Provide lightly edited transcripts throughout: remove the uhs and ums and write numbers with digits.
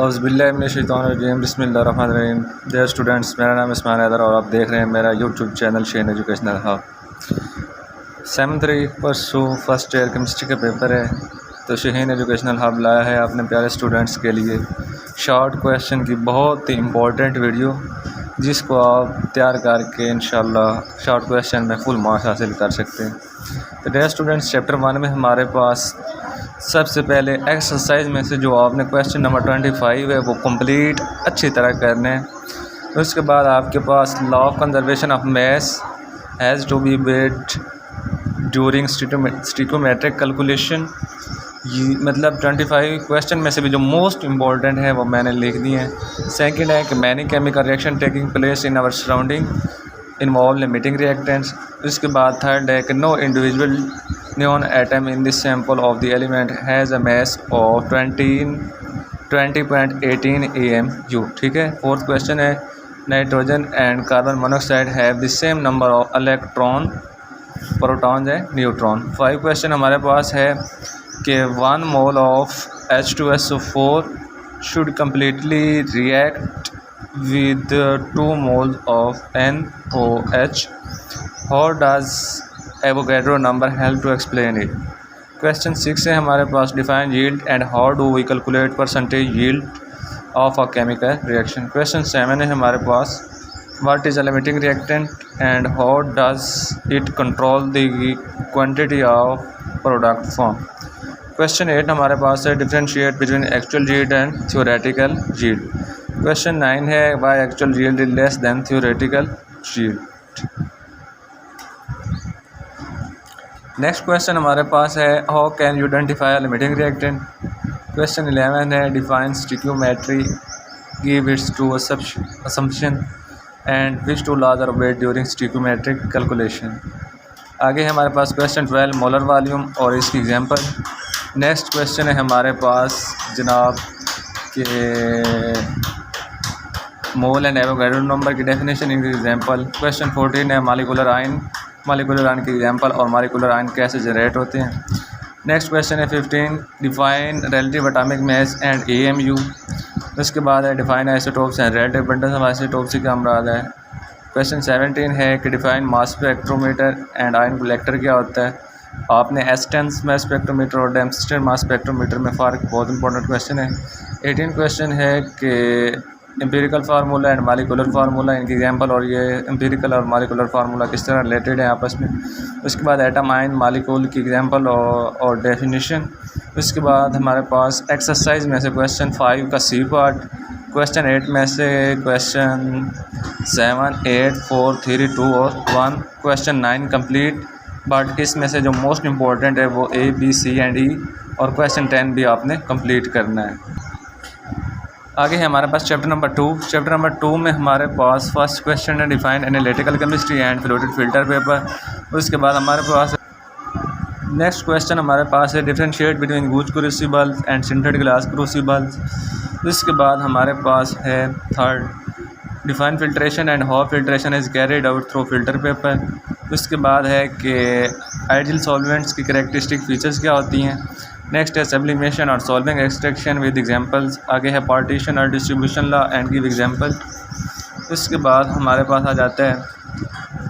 औज़ुबिल्लाहिमिनश्शैतानिर्रजीम बिस्मिल्लाहिर्रहमानिर्रहीम। Dear students, मेरा नाम इस्माइल हैदर और आप देख रहे हैं मेरा YouTube channel Shane educational hub. 7th परसों फर्स्ट ईयर केमिस्ट्री का पेपर है, तो शहीन एजुकेशनल हब लाया है अपने प्यारे स्टूडेंट्स के लिए शॉर्ट क्वेश्चन की बहुत ही इम्पोर्टेंट वीडियो, जिसको आप तैयार करके इंशाल्लाह शॉर्ट क्वेश्चन में फुल मार्क्स हासिल कर सकते हैं। तो डियर स्टूडेंट्स, चैप्टर 1 में हमारे पास सबसे पहले एक्सरसाइज में से जो आपने क्वेश्चन नंबर 25 है वो कंप्लीट अच्छी तरह करना है। उसके बाद आपके पास law of conservation of mass has to be weight during stoichiometric calculation. ये मतलब 25 क्वेश्चन में से भी जो मोस्ट इम्पॉर्टेंट है वो मैंने लिख दिए हैं। सेकंड है कि many chemical reaction taking place in our surrounding involve limiting reactants. उसके बाद थर्ड है कि no individual neon atom in this sample of the element has a mass of 20.18 AMU। ठीक है। फोर्थ क्वेश्चन है nitrogen and carbon monoxide have the same number of electron, protons and neutron. 5 question हमारे पास है कि 1 mole of H2SO4 should completely react with 2 moles of NOH. How does Avogadro number help to explain it? Question 6 है हमारे पास define yield and how do we calculate percentage yield of a chemical reaction. Question 7 है हमारे पास what is a limiting reactant and how does it control the quantity of product form. Question 8 हमारे पास है differentiate between actual yield and theoretical yield. Question 9 है why actual yield is less than theoretical yield. Next question हमारे पास है how can you identify limiting reactant. Question 11 है define stoichiometry, give its two assumption and which two laws are obeyed during stoichiometric calculation. आगे हमारे पास question 12 molar volume और इसकी example. Next question है हमारे पास जनाब के मोल एंड एवोगाड्रो नंबर की डेफिनेशन इनकी एग्जांपल। क्वेश्चन 14 है मॉलिक्यूलर आयन की एग्जांपल और मॉलिक्यूलर आयन कैसे जनरेट होते हैं। नेक्स्ट क्वेश्चन है 15 define relative atomic mass and AMU। उसके बाद है define isotopes and relative abundance of isotopes से क्या मुराद है। क्वेश्चन 17 है कि define mass spectrometer and ion collector क्या होता है। आपने एस्टेंस मास स्पेक्ट्रोमीटर और डेम्स्टर मास स्पेक्ट्रोमीटर में फ़र्क, बहुत इंपॉर्टेंट क्वेश्चन है। 18 क्वेश्चन है कि empirical formula and molecular formula, इनकी एग्जांपल और ये एम्पिरिकल और मॉलिक्यूलर फार्मूला किस तरह रिलेटेड है आपस में। उसके बाद एटम आयन मॉलिक्यूल की एग्जांपल और डेफिनेशन। उसके बाद हमारे पास एक्सरसाइज में से क्वेश्चन 5 का सी पार्ट, क्वेश्चन 8 में से क्वेश्चन 7, 8, 4, 3, 2 और 1, क्वेश्चन 9 कंप्लीट, बट इसमें से जो मोस्ट इम्पोर्टेंट है वो A, B, C and E और क्वेश्चन 10 भी आपने कंप्लीट करना है। आगे है हमारे पास चैप्टर नंबर 2। चैप्टर नंबर 2 में हमारे पास फर्स्ट क्वेश्चन है define analytical chemistry and fluted filter paper. उसके बाद हमारे पास नेक्स्ट क्वेश्चन हमारे पास है differentiate between Gooch crucibles and synthetic glass crucibles. उसके बाद हमारे पास है third define filtration and how filtration is carried out through filter paper. उसके बाद है कि आइडियल सॉल्वेंट्स की कैरेक्टरिस्टिक फीचर्स क्या होती हैं। नेक्स्ट है सब्लिमेशन और सॉल्विंग एक्सट्रैक्शन विद एग्जांपल्स। आगे है पार्टीशन और distribution law and give example. उसके बाद हमारे पास आ जाता है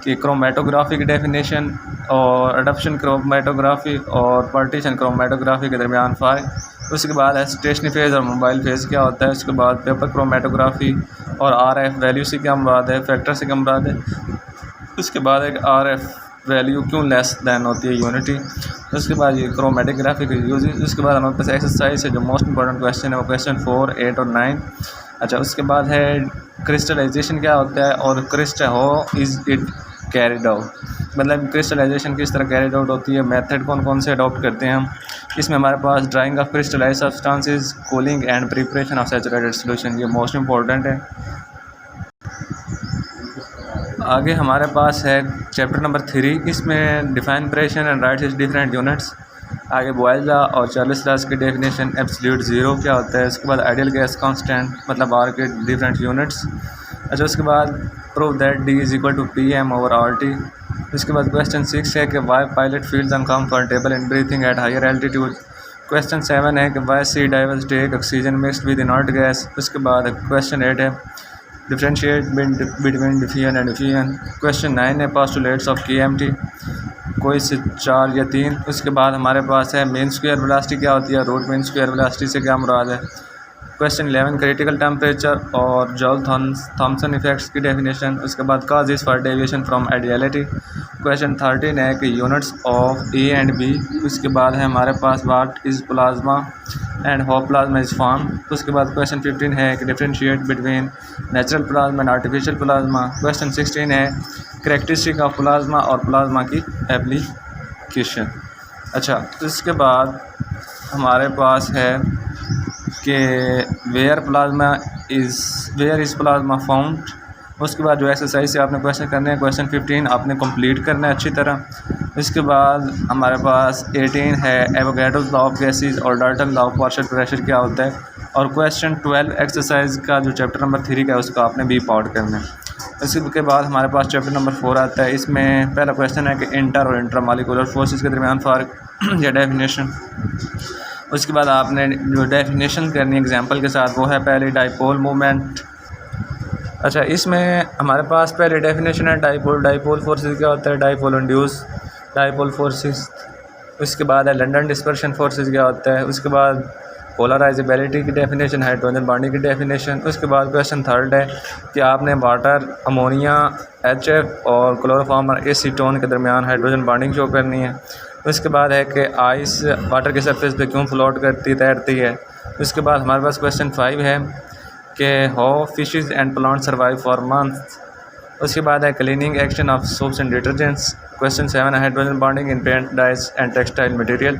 कि क्रोमेटोग्राफी की डेफिनेशन और अडप्शन क्रोमेटोग्राफी और पार्टीशन क्रोमेटोग्राफी के दरमियान फ़र्क। उसके बाद है स्टेशनरी फेज़ और मोबाइल फेज़ क्या होता है। उसके बाद पेपर क्रोमेटोग्राफी और RF वैल्यू से क्या मुराद है, फैक्टर से क्या मुराद है। उसके बाद एक RF वैल्यू क्यों लेस दैन होती है, यूनिटी। उसके बाद ये क्रोमेटोग्राफी के यूज। उसके बाद हमारे पास एक्सरसाइज है जो मोस्ट इंपॉर्टेंट क्वेश्चन है वो क्वेश्चन 4, 8 और 9। अच्छा, उसके बाद है क्रिस्टलाइजेशन क्या होता है और how is it carried out, मतलब क्रिस्टलाइजेशन किस तरह कैरिड आउट होती है, मेथड कौन कौन से अडॉप्ट करते हैं हम। इसमें हमारे पास drawing of crystallize substances, cooling and preparation of saturated solution, ये मोस्ट इंपॉर्टेंट है। आगे हमारे पास है चैप्टर नंबर 3, इसमें define pressure and writes is different units. आगे बॉयल लॉ और चार्ल्स लॉ की डेफिनेशन, एब्सोल्यूट ज़ीरो क्या होता है। उसके बाद आइडियल गैस कांस्टेंट मतलब R के डिफरेंट यूनिट्स। अच्छा, उसके बाद prove that D is equal to PM/RT। उसके बाद क्वेश्चन 6 है कि why pilot feels uncomfortable in breathing at higher altitude. Question 7 है कि why sea divers take oxygen mixed with inert gas. उसके बाद क्वेश्चन 8 है differentiate between diffusion and diffusion. Question 9 है पोस्टुलेट्स ऑफ KMT, कोई से 4 या 3। उसके बाद हमारे पास है मीन स्क्वायर वेलोसिटी क्या होती है, रूट मीन स्क्वायर वेलोसिटी से क्या मुराद है। क्वेश्चन 11 क्रिटिकल टेम्परेचर और जॉल थॉम्सन इफेक्ट्स की डेफिनेशन। उसके बाद causes for deviation from ideality. Question 13 है कि units of A and B। उसके बाद है हमारे पास what is plasma and how plasma is form. उसके बाद क्वेश्चन 15 है कि differentiate between natural plasma and artificial plasma. Question 16 है करैक्टरिस्टिक ऑफ प्लाज्मा और प्लाज्मा की एप्लीकेशन। अच्छा, इसके बाद हमारे पास है कि वेयर इज़ प्लाज्मा फाउंड। उसके बाद जो एक्सरसाइज से आपने क्वेश्चन करने हैं, क्वेश्चन 15 आपने कंप्लीट करना है अच्छी तरह। इसके बाद हमारे पास 18 है एवोगैड्रोस लॉ ऑफ गैसेस और Dalton law of partial pressure क्या होता है। और क्वेश्चन 12 एक्सरसाइज का जो चैप्टर नंबर 3 का है उसका आपने बी पार्ट करना है। इसके बाद हमारे पास चैप्टर नंबर 4 आता है। इसमें पहला क्वेश्चन है कि इंटर और इंट्रामॉलिक्यूलर फोर्सेस के दरमियान फ़र्क या डेफिनेशन। उसके बाद आपने जो डेफिनेशन करनी है एग्जांपल के साथ वो है पहले डाइपोल मूवमेंट। अच्छा, इसमें हमारे पास पहले डेफिनेशन है डाइपोल फोर्सेस क्या होता है, डाइपोल इंड्यूस डाइपोल फोर्सेस। उसके बाद है लंडन डिस्पर्शन फोर्सेस क्या होता है। उसके बाद पोलराइजेबिलिटी की डेफिनेशन, हाइड्रोजन बॉन्डिंग की डेफिनेशन। उसके बाद क्वेश्चन 3 है कि आपने वाटर, अमोनिया, HF और क्लोरोफॉर्म एसीटोन के दरमियान हाइड्रोजन बॉन्डिंग शो करनी है। उसके बाद है कि आइस वाटर के सरफेस पे क्यों फ्लोट करती तैरती है। उसके बाद हमारे पास क्वेश्चन 5 है कि how fishes and plant survive for month. उसके बाद है cleaning action of soaps and detergents. Question 7 है hydrogen bonding in paint, dyes and textile material.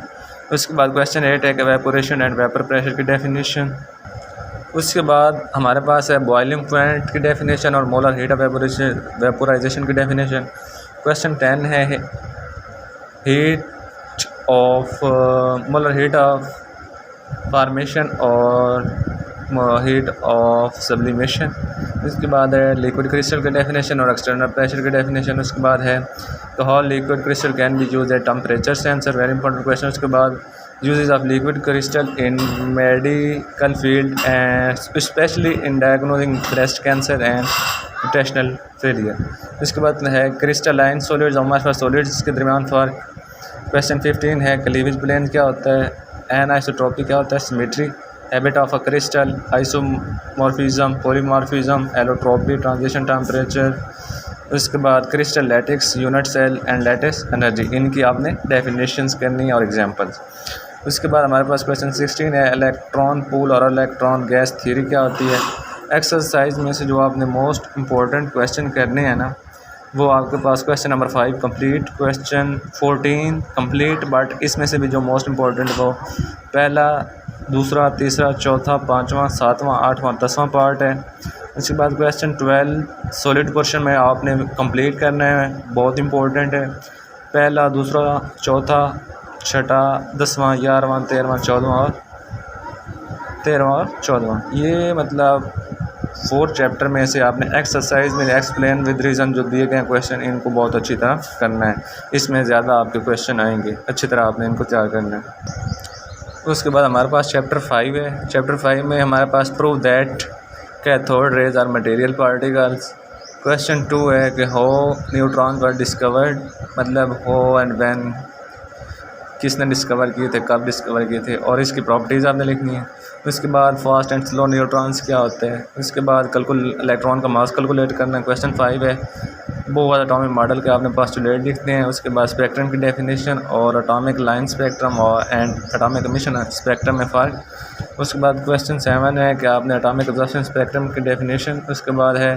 उसके बाद क्वेश्चन 8 है कि वेपोरेशन एंड वेपर प्रेशर की डेफिनेशन। उसके बाद हमारे पास है बॉइलिंग पॉइंट की डेफिनेशन और मोलर हीट ऑफ वेपोराइजेशन की डेफिनेशन। क्वेश्चन 10 है heat of molar heat of formation और हीट ऑफ सब्लिमेशन। इसके बाद है लिक्विड क्रिस्टल की डेफिनेशन और एक्सटर्नल प्रेशर की डेफिनेशन। उसके बाद है तो how liquid crystal can be use at temperature sensor, very important question. उसके बाद uses of liquid crystal in medical field and specially in diagnosing breast cancer and intestinal failure. इसके बाद है क्रिस्टलाइन सॉलिड्स और अमॉर्फस सॉलिड्स के दरमियान फ़र्क। Question 15 है क्लीवेज प्लेन क्या होता है, एनआइसोट्रॉपी क्या होता है, symmetry, habit of a crystal, isomorphism, polymorphism, allotropy, transition temperature. उसके बाद crystal lattice, unit cell and lattice energy. इनकी आपने डेफिनेशंस करनी है और एग्जांपल्स। उसके बाद हमारे पास क्वेश्चन 16 है इलेक्ट्रॉन पूल और इलेक्ट्रॉन गैस थ्योरी क्या होती है। एक्सरसाइज में से जो आपने मोस्ट इम्पोर्टेंट क्वेश्चन करने हैं ना, वो आपके पास question number 5 complete, question 14 complete, but इसमें से भी जो मोस्ट इम्पोर्टेंट वो पहला, दूसरा, तीसरा, चौथा, 5वां, 7वां, 8वां, 10वां पार्ट है। उसके बाद क्वेश्चन 12 सॉलिड पोर्शन में आपने कंप्लीट करना है, बहुत इंपॉर्टेंट है। पहला, दूसरा, चौथा, छठा, 10वां, 11वां, 13वां, 14वां और 14वां। ये मतलब 4 चैप्टर में से आपने एक्सरसाइज में एक्सप्लेन विद रीज़न जो दिए गए क्वेश्चन, इनको बहुत अच्छी तरह करना है। इसमें ज़्यादा आपके क्वेश्चन आएंगे, अच्छी तरह आपने इनको तैयार करना है। उसके बाद हमारे पास चैप्टर 5 है। चैप्टर 5 में हमारे पास prove that cathode rays are material particles. Question 2 है कि हाउ न्यूट्रॉन्स वर डिस्कवर्ड, मतलब हाउ एंड व्हेन, किसने डिस्कवर किए थे, कब डिस्कवर किए थे, और इसकी प्रॉपर्टीज़ आपने लिखनी है। उसके बाद फास्ट एंड स्लो न्यूट्रॉन्स क्या होते हैं। उसके बाद इलेक्ट्रॉन का मास कैलकुलेट करना है। क्वेश्चन 5 है बोर एटॉमिक मॉडल के आपने पोस्टुलेट लिखते हैं। उसके बाद स्पेक्ट्रम की डेफिनेशन और एटॉमिक लाइन स्पेक्ट्रम और एंड एटॉमिक एमिशन स्पेक्ट्रम में फ़र्क। उसके बाद क्वेश्चन 7 है कि आपने एटॉमिक एब्जॉर्प्शन स्पेक्ट्रम की डेफिनेशन। उसके बाद है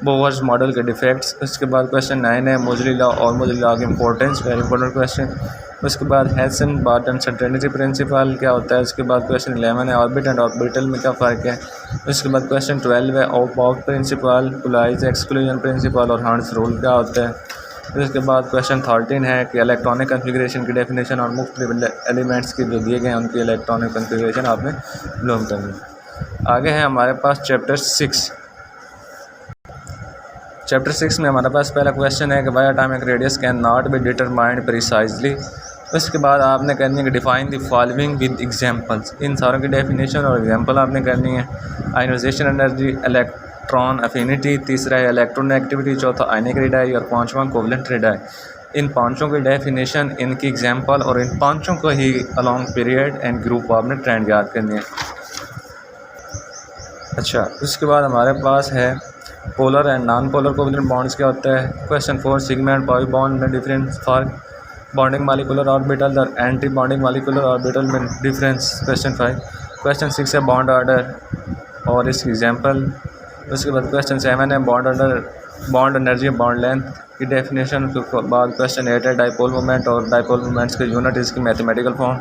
बोवर्स मॉडल के डिफेक्ट्स। उसके बाद क्वेश्चन 9 है मोजली लॉ और मोजली लॉ की इंपॉर्टेंस, वेरी इंपॉर्टेंट क्वेश्चन। उसके बाद हेल्सन बार्ट अनसर्टेनिटी प्रिंसिपल क्या होता है। उसके बाद क्वेश्चन 11 है ऑर्बिट एंड ऑर्बिटल में क्या फ़र्क है। उसके बाद क्वेश्चन 12 है ऑफ प्रिंसिपल, कुलाइज एक्सक्लूजन प्रिंसिपल और हर्ट्ज़ रूल क्या होता है। उसके बाद क्वेश्चन 13 है कि इलेक्ट्रॉनिक कन्फिग्रेशन की डेफिनेशन और मुख्तलिफ एलिमेंट्स की जो दिए गए हैं उनकी इलेक्ट्रॉनिक कन्फिग्रेशन आपने मालूम करनी है। आगे है हमारे पास चैप्टर 6। चैप्टर 6 में हमारे पास पहला क्वेश्चन है कि why atomic radius can not be determined precisely. उसके बाद आपने करनी है कि define the following with examples. इन सारों की डेफिनेशन और एग्जांपल आपने करनी है। आयनाइजेशन एनर्जी, इलेक्ट्रॉन अफिनिटी, तीसरा है इलेक्ट्रोनेगेटिविटी, चौथा आयनिक रेडाई और पांचवा कोवलेंट रेडाई। इन पांचों की डेफिनेशन, इनकी एग्जांपल और इन पांचों को ही अलॉन्ग पीरियड एंड ग्रुप आपने ट्रेंड याद करनी है। अच्छा, उसके बाद हमारे पास है polar and non polar covalent bonds क्या होता है। Question 4 sigma and pi bond में difference for bonding molecular orbital और एंटी बॉन्डिंग मालिकुलर ऑर्बिटल में डिफरेंस। क्वेश्चन 5। क्वेश्चन 6 है बॉन्ड ऑर्डर और इसकी एग्जांपल। उसके बाद क्वेश्चन 7 है bond order, bond energy, bond length की डेफिनेशन। उसके बाद क्वेश्चन 8 है डाइपोल मोमेंट और डाइपोल मोमेंट्स के यूनिट, इसकी मैथमेटिकल फॉर्म।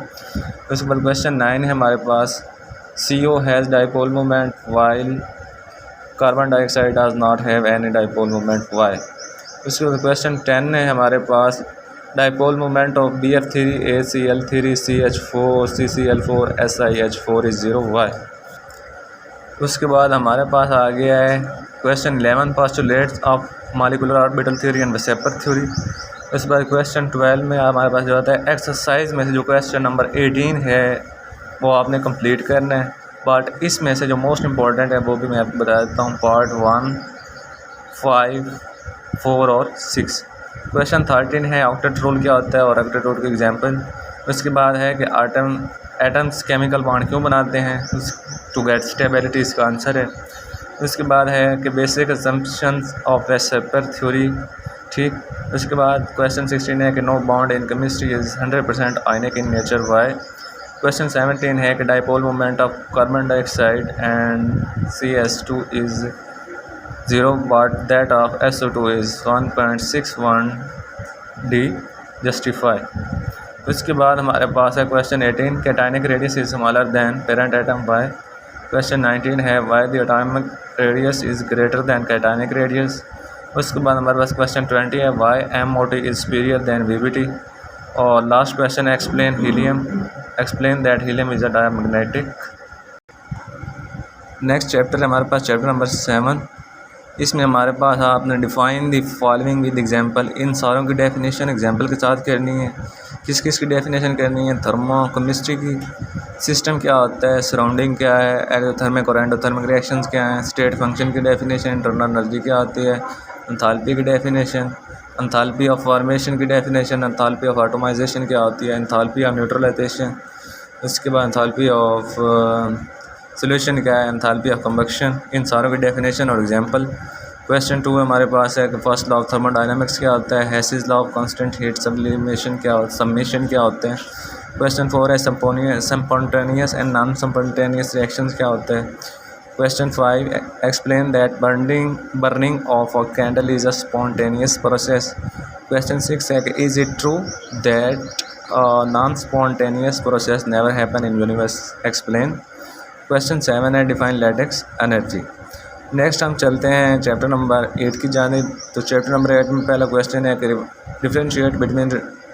उसके बाद क्वेश्चन 9 है हमारे पास CO has dipole moment while carbon dioxide does not have any dipole moment, why. उसके बाद क्वेश्चन 10 है हमारे पास dipole moment of BF3 ACl3 CH4 CCl4 SiH4 is 0, why. उसके बाद हमारे पास आ गया है question 11 postulates of molecular orbital theory and VSEPR theory. उसके बाद क्वेश्चन 12 में हमारे पास जो होता है एक्सरसाइज में से जो क्वेश्चन नंबर 18 है वो आपने कंप्लीट करना है। बट इसमें से जो मोस्ट इम्पॉर्टेंट है वो भी मैं आपको बता देता हूँ, पार्ट 1, 5, 4 और 6। क्वेश्चन 13 है ऑक्टेट रूल क्या होता है और ऑक्टेट रूल की एग्जांपल। उसके बाद है कि एटम्स केमिकल बॉन्ड क्यों बनाते हैं, टू गेट स्टेबिलिटी इसका आंसर है। उसके बाद है कि basic assumptions of VSEPR theory, ठीक। उसके बाद क्वेश्चन 16 है कि no bond in chemistry is 100% ionic in nature, why. Question 17 है कि dipole moment of carbon dioxide and CS2 is 0 but that of SO2 is 1.61 D, justify. उसके बाद हमारे पास है question 18 cationic radius is smaller than parent atom, why. Question 19 है why the atomic radius is greater than cationic radius. उसके बाद हमारे पास क्वेश्चन 20 है why MOT is superior than VBT। और लास्ट क्वेश्चन है explain helium, explain that helium is a diamagnetic. Next chapter है हमारे पास चैप्टर नंबर 7। इसमें हमारे पास आपने define the following with example. इन सारों की डेफिनेशन एग्जांपल के साथ करनी है। किस किस की डेफिनेशन करनी है, थर्मो केमिस्ट्री की, सिस्टम क्या होता है, सराउंडिंग क्या है, एक्सोथर्मिक और एंडोथर्मिक रिएक्शंस क्या हैं, स्टेट फंक्शन की डेफिनेशन, इंटरनल एनर्जी क्या होती है, एंथैल्पी की डेफिनेशन, एंथैल्पी ऑफ फॉर्मेशन की डेफिनेशन, एंथैल्पी ऑफ एटमाइजेशन क्या होती है, एंथैल्पी ऑफ न्यूट्रलाइजेशन। उसके बाद एंथैल्पी ऑफ सोल्यूशन क्या है, एंथैल्पी ऑफ कंबक्शन। इन सारों की डेफिनेशन और एग्जांपल। क्वेश्चन 2 हमारे पास है कि फर्स्ट लॉ ऑफ थर्मोडायनामिक्स क्या होता है, Hess's law of constant heat sublimation submission क्या होते हैं। क्वेश्चन 4 है spontaneous and non spontaneous reactions क्या होते हैं। Question 5 explain that burning of a candle is a spontaneous process. Question 6 है कि is it true that non spontaneous process never happen in universe, explain. Question 7 है define lattice energy. Next हम चलते हैं chapter number 8 की जानिब। तो chapter number 8 में पहला क्वेश्चन है कि differentiate between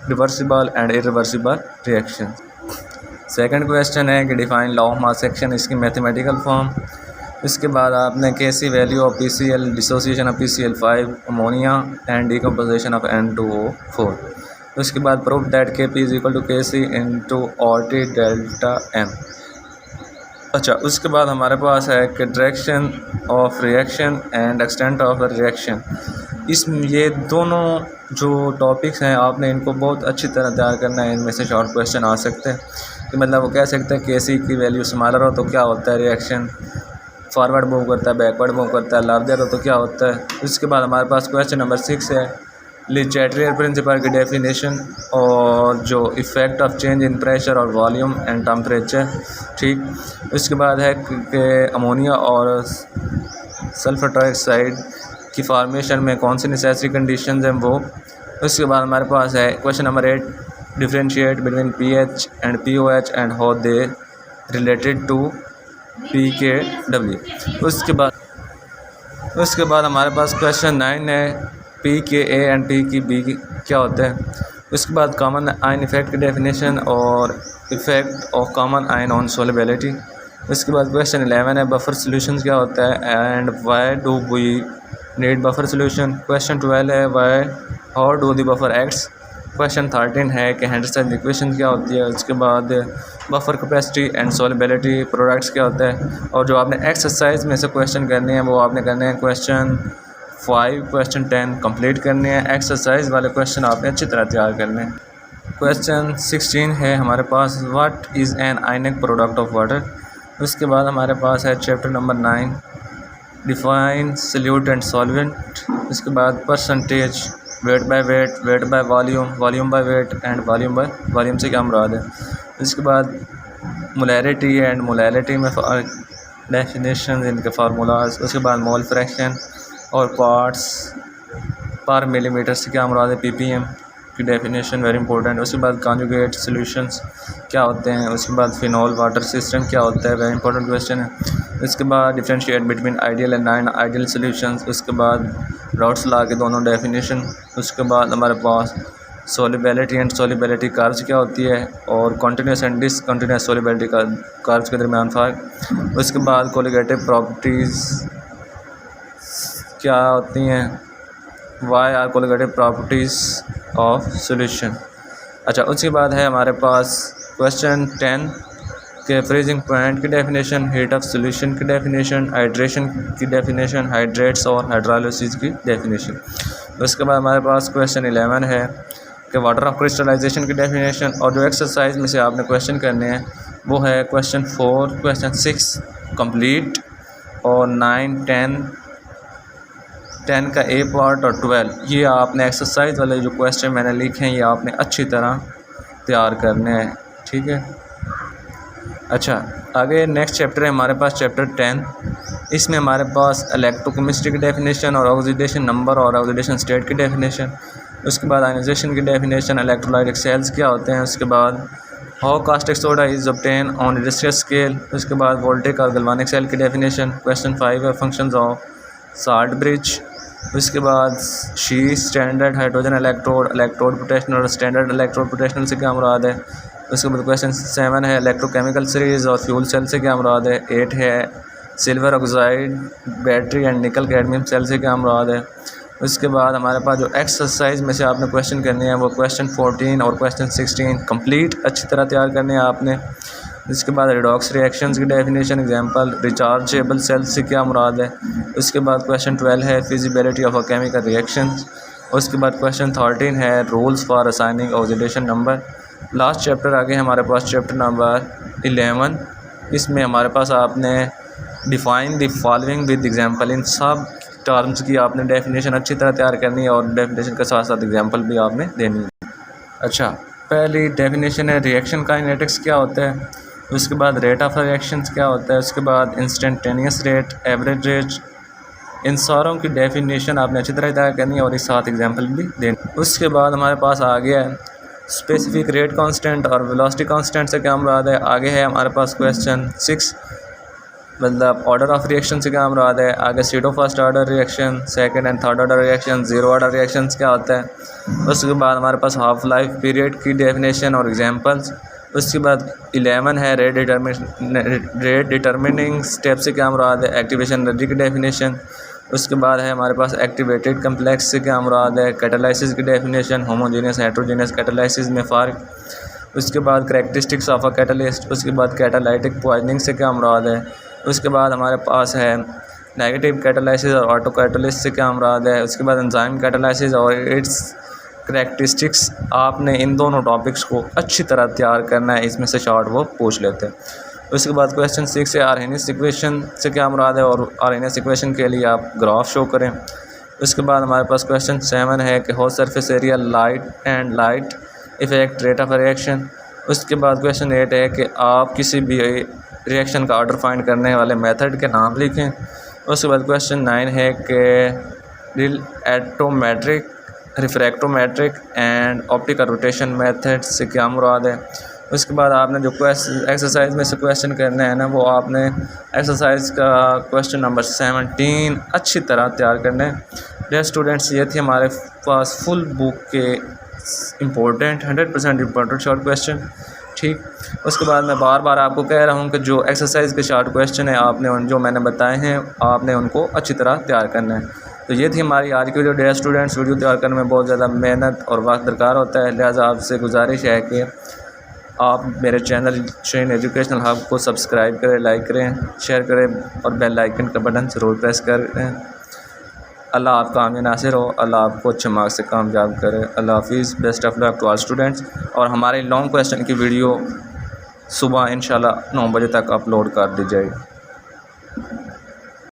reversible and irreversible reaction. Second question है कि define law of mass action, इसकी मैथमेटिकल फॉर्म। इसके बाद आपने Kc value of PCl, dissociation of PCl5, ammonia and decomposition of N2O4। उसके बाद proof that Kp is equal to Kc into RT delta M। अच्छा, उसके बाद हमारे पास है कि direction of reaction and extent of reaction. इसमें ये दोनों जो टॉपिक्स हैं आपने इनको बहुत अच्छी तरह तैयार करना है। इनमें से शॉर्ट क्वेश्चन आ सकते हैं कि मतलब वो कह सकते हैं Kc की वैल्यू स्मॉलर हो तो क्या होता है, रिएक्शन फॉरवर्ड मूव करता है, बैकवर्ड मूव करता है, लार्जर हो तो क्या होता है। उसके बाद हमारे पास क्वेश्चन नंबर 6 है ले चैटरियर प्रिंसिपल की डेफिनेशन और जो effect of change in pressure और वॉल्यूम एंड टेम्परेचर, ठीक। उसके बाद है कि अमोनिया और सल्फर डाइऑक्साइड की फॉर्मेशन में कौन सी नेसेसरी कंडीशंस हैं वो। उसके बाद हमारे पास है question number 8 differentiate between pH and POH and how they related to pKw। उसके बाद हमारे पास क्वेश्चन 9 है pKa एंड pKb क्या होता है। उसके बाद कॉमन आयन इफेक्ट की डेफिनेशन और effect of common ion on solubility. उसके बाद क्वेश्चन 11 है बफर सॉल्यूशंस क्या होता है and why do we need buffer solution. Question 12 है how do the buffer acts question 13 है कि हेंडरसन इक्वेशन क्या होती है। उसके बाद buffer capacity and solubility products क्या होता है। और जो आपने एक्सरसाइज में से क्वेश्चन करने हैं वो आपने करने हैं क्वेश्चन 5 क्वेश्चन 10 कंप्लीट करने हैं। एक्सरसाइज वाले क्वेश्चन आपने अच्छी तरह तैयार करने हैं। क्वेश्चन 16 है हमारे पास, what is an ionic product of water. उसके बाद हमारे पास है chapter number 9, define solute and solvent. उसके बाद percentage, weight by weight, weight by volume, volume by weight and volume by volume से क्या मुराद है। उसके बाद मोलैरिटी एंड मोलैरिटी में डेफिनेशन, इनके फार्मूलाज। उसके बाद मोल फ्रैक्शन और पार्ट्स पर मिलीमीटर से क्या मुराद है, पीपीएम की डेफिनेशन वेरी इंपॉर्टेंट। उसके बाद कॉन्जुगेट सॉल्यूशंस क्या होते हैं। उसके बाद फिनॉल वाटर सिस्टम क्या होता है, वेरी इंपॉर्टेंट क्वेश्चन है। उसके बाद differentiate between ideal and non ideal solutions. उसके बाद राउट्स लॉ के दोनों डेफिनेशन। उसके बाद हमारे पास सॉल्युबिलिटी एंड सॉल्युबिलिटी कर्व्स क्या होती है और कॉन्टीन्यूस एंड डिसकंटीन्यूस सॉल्युबिलिटी का कर्व्स के दरमियान फ़र्क। उसके बाद कोलिगेटिव प्रॉपर्टीज़ क्या होती हैं, why are colligative properties of solution. अच्छा, उसके बाद है हमारे पास क्वेश्चन 10 के फ्रीजिंग पॉइंट की डेफिनेशन, हीट ऑफ सॉल्यूशन की डेफिनेशन, हाइड्रेशन की डेफिनेशन, हाइड्रेट्स और हाइड्रोलाइसिस की डेफिनेशन। उसके बाद हमारे पास क्वेश्चन 11 है कि वाटर ऑफ क्रिस्टलाइजेशन की डेफिनेशन। और जो एक्सरसाइज में से आपने क्वेश्चन करने हैं वो है क्वेश्चन 4, क्वेश्चन 6 कंप्लीट और 9, 10 का ए पार्ट और 12। ये आपने एक्सरसाइज वाले जो क्वेश्चन मैंने लिखे हैं ये आपने अच्छी तरह तैयार करने हैं, ठीक है। अच्छा, आगे नेक्स्ट चैप्टर है हमारे पास चैप्टर 10। इसमें हमारे पास इलेक्ट्रोकेमिस्ट्री की डेफिनेशन और ऑक्सीडेशन नंबर और ऑक्सीडेशन स्टेट की डेफिनेशन। उसके बाद आयनाइजेशन की डेफिनेशन, इलेक्ट्रोलाइटिक सेल्स क्या होते हैं। उसके बाद how caustic soda is obtain on industrial scale. उसके बाद वोल्टेक और गैल्वानिक सेल की डेफिनेशन। क्वेश्चन 5 है फंक्शंस ऑफ साल्ट ब्रिज। उसके बाद SHE standard hydrogen electrode, electrode potential और स्टैंडर्ड इलेक्ट्रोड पोटेंशियल से क्या मुराद है। उसके बाद क्वेश्चन 7 है इलेक्ट्रोकेमिकल सीरीज़ और फ्यूल सेल से क्या मुराद है। 8 है silver oxide battery and nickel cadmium cell से क्या मुराद है। उसके बाद हमारे पास जो एक्सरसाइज में से आपने क्वेश्चन करने हैं वो क्वेश्चन 14 और क्वेश्चन 16 कंप्लीट अच्छी तरह तैयार करने हैं आपने। इसके बाद रिडॉक्स रिएक्शंस की डेफिनेशन, एग्जांपल रिचार्जेबल सेल्स से क्या मुराद है। उसके बाद क्वेश्चन 12 है feasibility of a chemical reactions. उसके बाद क्वेश्चन 13 है rules for assigning oxidation number. Last chapter आगे हमारे पास चैप्टर नंबर 11। इसमें हमारे पास आपने define the following with example, इन सब टर्म्स की आपने डेफिनेशन अच्छी तरह तैयार करनी है और डेफिनेशन के साथ साथ एग्जांपल भी आपने देनी है। अच्छा, पहली डेफिनेशन है रिएक्शन काइनेटिक्स क्या होता है। उसके बाद रेट ऑफ रिएक्शंस क्या होता है। उसके बाद इंस्टेंटेनियस रेट, एवरेज रेट, इन सारों की डेफिनेशन आपने अच्छी तरह तैयार करनी है और इस साथ एग्जांपल भी देनी। उसके बाद हमारे पास आ गया है स्पेसिफिक रेट कांस्टेंट और वेलोसिटी कांस्टेंट से क्या मुराद है। आगे है हमारे पास क्वेश्चन 6, मतलब ऑर्डर ऑफ रिएक्शन से क्या मुराद है। आगे pseudo first order reaction, second and third order reaction, zero order reactions क्या होता है। उसके बाद हमारे पास हाफ लाइफ पीरियड की डेफिनेशन और एग्जांपल्स। उसके बाद 11 है रेट डिटर्मिनिंग स्टेप से क्या मुराद है, एक्टिवेशन एनर्जी की डेफिनेशन। उसके बाद है हमारे पास एक्टिवेटेड कम्प्लेक्स से क्या मुराद है, कैटालाइसिस की डेफिनेशन, होमोजेनियस हेट्रोजेनियस कैटालाइसिस में फ़र्क। उसके बाद करैक्टरिस्टिक्स ऑफ अ कैटालिस्ट। उसके बाद कैटालाइटिक पॉइजनिंग से क्या मुराद है। उसके बाद हमारे पास है नेगेटिव कैटालाइसिस और ऑटो कैटालिस्ट से क्या मुराद है। उसके बाद एंजाइम कैटालाइसिस और इट्स करैक्टरिस्टिक्स। आपने इन दोनों टॉपिक्स को अच्छी तरह तैयार करना है, इसमें से शॉर्ट वो पूछ लेते हैं। उसके बाद क्वेश्चन 6 है आर्हेनियस इक्वेशन से क्या मुराद है और आर्हेनियस इक्वेशन के लिए आप ग्राफ शो करें। उसके बाद हमारे पास क्वेश्चन 7 है कि how surface area light and light effect rate of reaction. उसके बाद क्वेश्चन 8 है कि आप किसी भी रिएक्शन का ऑर्डर फाइंड करने वाले मेथड के नाम लिखें। उसके बाद क्वेश्चन 9 है कि एटोमेट्रिक, रिफ्रैक्टोमेट्रिक एंड ऑप्टिकल रोटेशन मेथड से क्या मुराद है। उसके बाद आपने जो एक्सरसाइज में से क्वेश्चन करना है ना, वो आपने एक्सरसाइज का क्वेश्चन नंबर 17 अच्छी तरह तैयार करना है। डियर स्टूडेंट्स, ये थी हमारे पास फुल बुक के इम्पोर्टेंट 100% इम्पोर्टेंट शॉर्ट क्वेश्चन, ठीक। उसके बाद मैं बार बार आपको कह रहा हूँ कि जो एक्सरसाइज के शॉर्ट क्वेश्चन है आपने जो मैंने बताए हैं आपने उनको अच्छी तरह तैयार करना है। तो ये थी हमारी आज की वीडियो। डियर स्टूडेंट्स, वीडियो तैयार करने में बहुत ज़्यादा मेहनत और वक्त दरकार होता है, लिहाजा आपसे गुजारिश है कि आप मेरे चैनल शेन एजुकेशनल हब को सब्सक्राइब करें, लाइक करें, शेयर करें और बेल आइकन का बटन ज़रूर प्रेस करें। अल्लाह आपका आमीन नासिर हो, अल्लाह आपको अच्छे मार्क्स से कामयाब करे। अल्लाह हाफिज़, best of luck to all students. और हमारे लॉन्ग क्वेश्चन की वीडियो सुबह इंशाल्लाह 9 बजे तक अपलोड कर दी जाएगी।